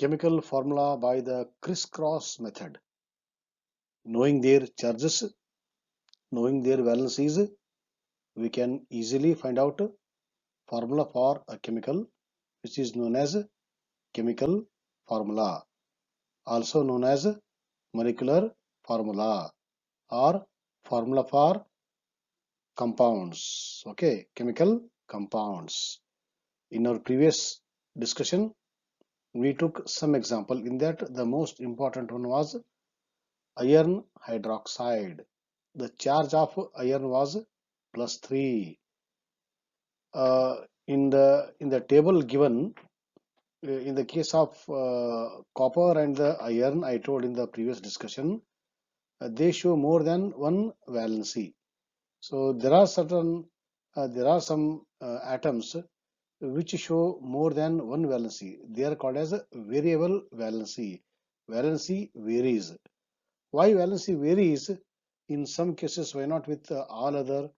chemical formula by the crisscross method. Knowing their charges, knowing their valencies, we can easily find out formula for a chemical, which is known as chemical formula, also known as molecular formula or formula for compounds. Okay, chemical compounds. In our previous discussion, we took some example. In that, the most important one was iron hydroxide. The charge of iron was +3. In the table given, in the case of copper and the iron, I told in the previous discussion, they show more than one valency. So there are some atoms which show more than one valency. They are called as a variable valency. Valency varies. Why valency varies? In some cases, why not with all other?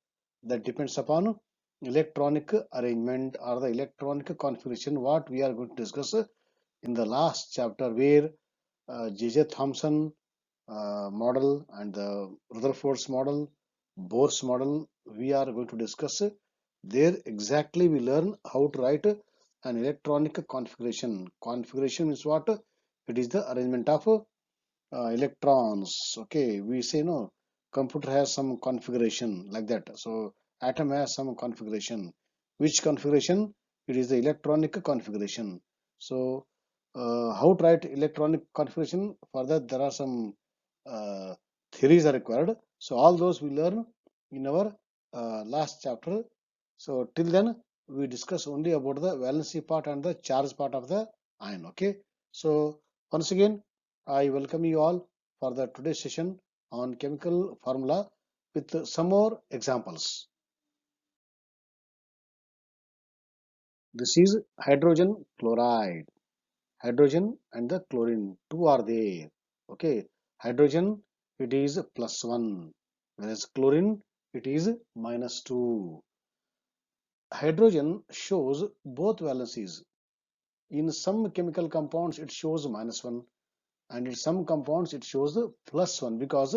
That depends upon electronic arrangement or the electronic configuration, what we are going to discuss in the last chapter, where J.J. Thomson model and the Rutherford's model, Bohr's model, we are going to discuss. There exactly we learn how to write an electronic configuration. Configuration is what? It is the arrangement of electrons. Okay, we say no, computer has some configuration like that. So atom has some configuration. Which configuration? It is the electronic configuration. So how to write electronic configuration? For that there are some uh, theories are required. So all those we learn in our last chapter. So till then we discuss only about the valency part and the charge part of the ion. Okay. So once again I welcome you all for the today's session on chemical formula with some more examples. This is hydrogen chloride. Hydrogen and the chlorine, two are there. Okay, hydrogen it is +1, whereas chlorine it is -2. Hydrogen shows both valencies. In some chemical compounds it shows -1, and in some compounds it shows +1, because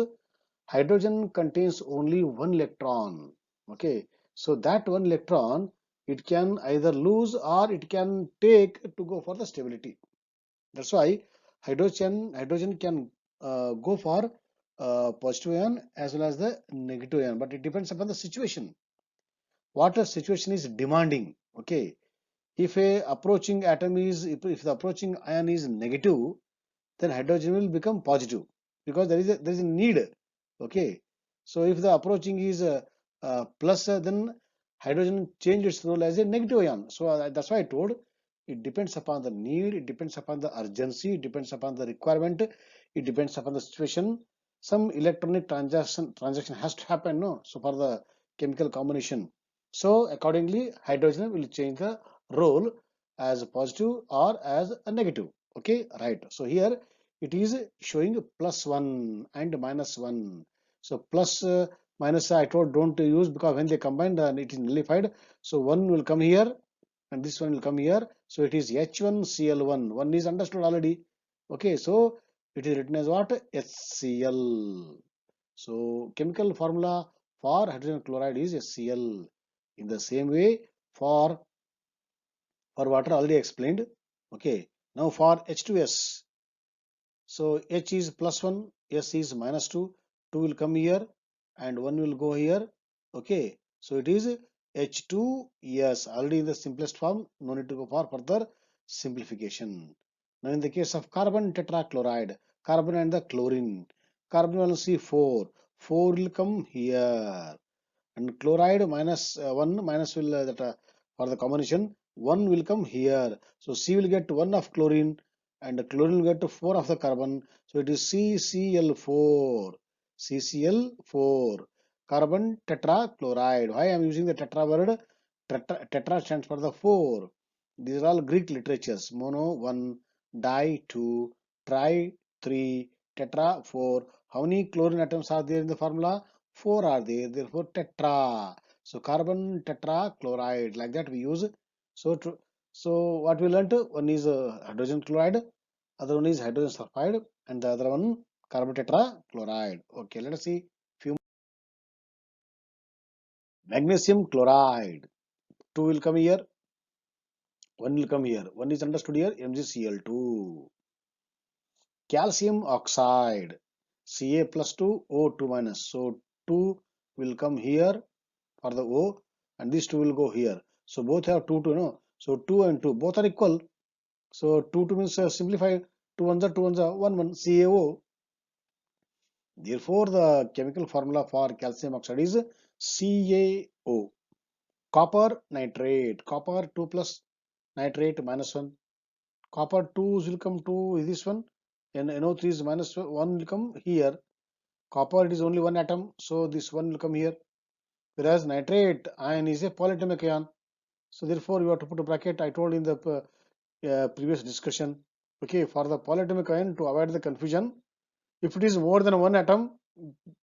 hydrogen contains only one electron. Okay, so that one electron it can either lose or it can take to go for the stability. That's why hydrogen can go for positive ion as well as the negative ion, but it depends upon the situation. What a situation is demanding. Okay, if a approaching atom is if the approaching ion is negative, then hydrogen will become positive, because there is a need. Okay, so if the approaching is plus, then hydrogen change its role as a negative ion. So that's why I told it depends upon the need, it depends upon the urgency, it depends upon the requirement, it depends upon the situation. Some electronic transaction has to happen, no? So for the chemical combination, so accordingly hydrogen will change the role as a positive or as a negative. Okay, right. So here it is showing +1 and -1. So plus minus I told don't use, because when they combine then it is nullified. So one will come here and this one will come here. So it is H1Cl1. One is understood already. Okay, so it is written as what? HCl. So chemical formula for hydrogen chloride is HCl. In the same way, for water already explained. Okay, now for H2S. So H is +1, S is -2, 2 will come here and 1 will go here. Okay, so it is H2S, already in the simplest form, no need to go for further simplification. Now in the case of carbon tetrachloride, carbon and the chlorine, carbon valency 4, 4 will come here, and chloride -1 minus will for the combination 1 will come here. So C will get 1 of chlorine and the chlorine will get 4 of the carbon. So it is CCl4. CCl4, carbon tetrachloride. Why I am using the tetra word? Tetra stands for the 4. These are all Greek literatures. Mono 1, di 2, tri 3, tetra 4. How many chlorine atoms are there in the formula? 4 are there, therefore tetra. So carbon tetrachloride, like that we use. So what we learnt, one is hydrogen chloride, Other one is hydrogen sulfide, and the other one carbon tetrachloride. Okay, let us see few. Magnesium chloride. Two will come here. One will come here. One is understood here. MgCl2. Calcium oxide. Ca plus 2, O2 minus. So 2 will come here for the O, and these two will go here. So both have 2, 2, no? So 2 and 2 both are equal. So 2, 2 means simplify. 2 ones are 2 ones are 1, 1. CaO. Therefore, the chemical formula for calcium oxide is CaO. Copper nitrate. Copper 2 plus nitrate minus 1. Copper 2 will come to this one, and NO3 is minus 1 will come here. Copper, it is only one atom, so this one will come here. Whereas nitrate ion is a polyatomic ion. So therefore, you have to put a bracket. I told in the previous discussion. Okay, for the polyatomic ion, to avoid the confusion, if it is more than one atom,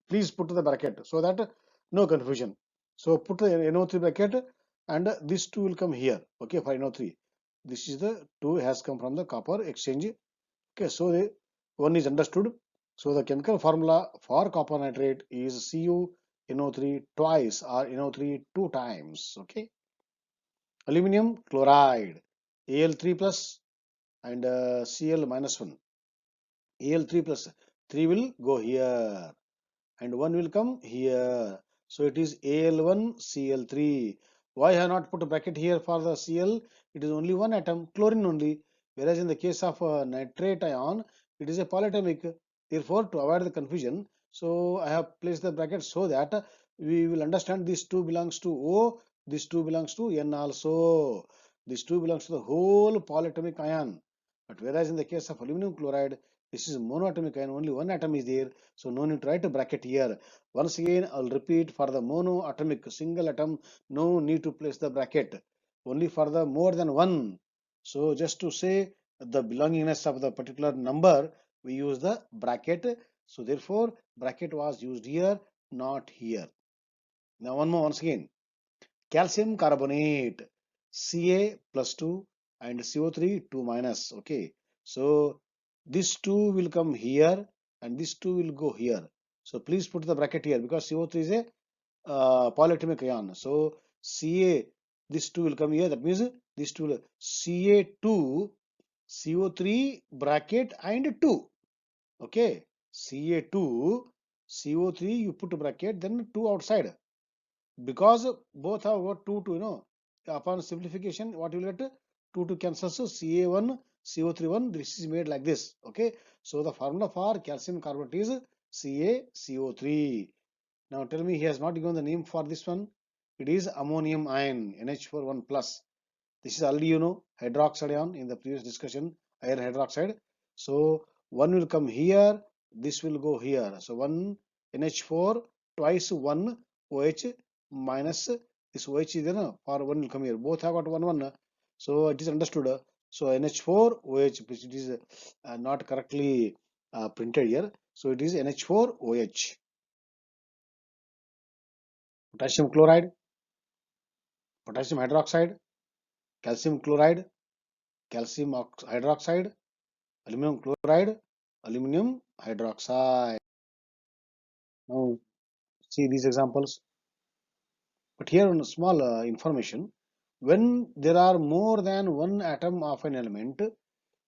please put the bracket so that no confusion. So put the NO3 bracket, and this 2 will come here. Okay, for NO3. This is the 2 has come from the copper exchange. Okay, so the one is understood. So the chemical formula for copper nitrate is CuNO3 twice, or NO3 two times. Okay. Aluminum chloride, Al3 plus and Cl minus 1. Al3 plus 3 will go here, and 1 will come here. So it is Al1 Cl3. Why I have not put a bracket here for the Cl? It is only one atom, chlorine only. Whereas in the case of nitrate ion, it is a polyatomic. Therefore, to avoid the confusion, so I have placed the bracket so that we will understand this 2 belongs to O, this 2 belongs to N also. This 2 belongs to the whole polyatomic ion. But whereas in the case of aluminum chloride, this is monoatomic ion, only one atom is there. So no need to write a bracket here. Once again, I'll repeat, for the monoatomic single atom, no need to place the bracket. Only for the more than one. So just to say the belongingness of the particular number, we use the bracket. So therefore, bracket was used here, not here. Now one more once again. Calcium carbonate, Ca plus 2 and CO3 2 minus. Okay. So this 2 will come here, and this 2 will go here. So please put the bracket here, because CO3 is a polyatomic ion. So Ca, this 2 will come here. That means this 2 will Ca2, CO3 bracket and 2. Okay. Ca2, CO3 you put bracket, then 2 outside. Because both have got 2, 2, upon simplification, what you will get? 2, 2 cancels. So Ca1, CO3 1, this is made like this. Okay. So the formula for calcium carbonate is CaCO3. Now tell me, he has not given the name for this one. It is ammonium ion, NH4 1 plus. This is already hydroxide ion in the previous discussion, iron hydroxide. So one will come here, this will go here. So one NH4 twice one OH minus this OH is there, or one will come here. Both have got 1 1. So it is understood. So NH4 OH, which it is not correctly printed here. So it is NH4 OH. Potassium chloride, potassium hydroxide, calcium chloride, calcium hydroxide, aluminum chloride, aluminum hydroxide. Now see these examples. But here on small information, when there are more than one atom of an element,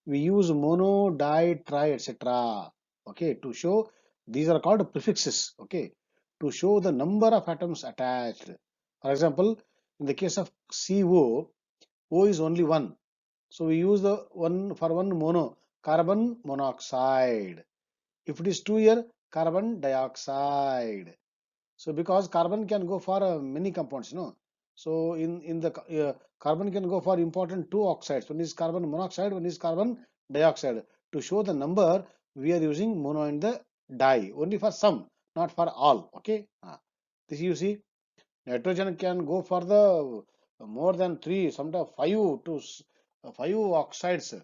we use mono, di, tri, etc. Okay, to show, these are called prefixes. Okay, to show the number of atoms attached. For example, in the case of CO, O is only one. So we use the one for one mono, carbon monoxide. If it is two here, carbon dioxide. So because carbon can go for many compounds, So in the carbon can go for important two oxides. One is carbon monoxide, one is carbon dioxide. To show the number, we are using mono and the di only for some, not for all. Okay. This you see. Nitrogen can go for the more than three, sometimes five to five oxides.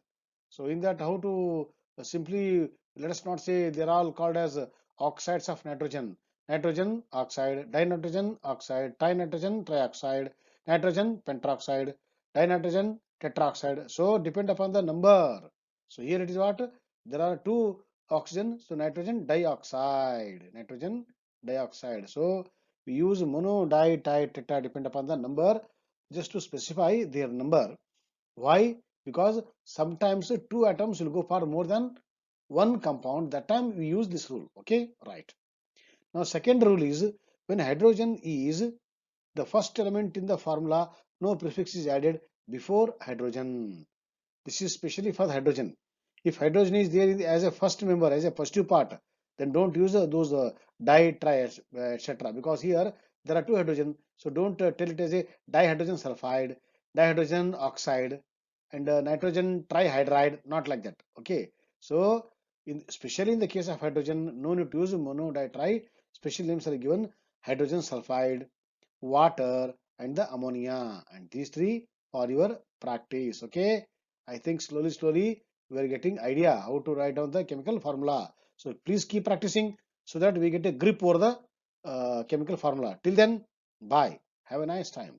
So in that, how to simply, let us not say they're all called as oxides of nitrogen. Nitrogen oxide, dinitrogen oxide, trinitrogen trioxide, nitrogen pentoxide, dinitrogen tetroxide. So depend upon the number. So here it is what? There are two oxygen, so nitrogen dioxide. Nitrogen dioxide. So we use mono, di, tri, tetra depend upon the number just to specify their number. Why? Because sometimes two atoms will go for more than one compound. That time we use this rule. Okay, right. Now second rule is when hydrogen is the first element in the formula, no prefix is added before hydrogen. This is specially for hydrogen. If hydrogen is there as a first member, as a positive part, then don't use those di, tri, etc. Because here there are two hydrogen, so don't tell it as a dihydrogen sulfide, dihydrogen oxide, and nitrogen trihydride. Not like that. Okay. So especially in the case of hydrogen, no need to use mono, di, tri. Special names are given: hydrogen sulfide, water, and the ammonia. And these three for your practice. Okay. I think slowly we are getting idea how to write down the chemical formula. So please keep practicing so that we get a grip over the chemical formula. Till then, bye. Have a nice time.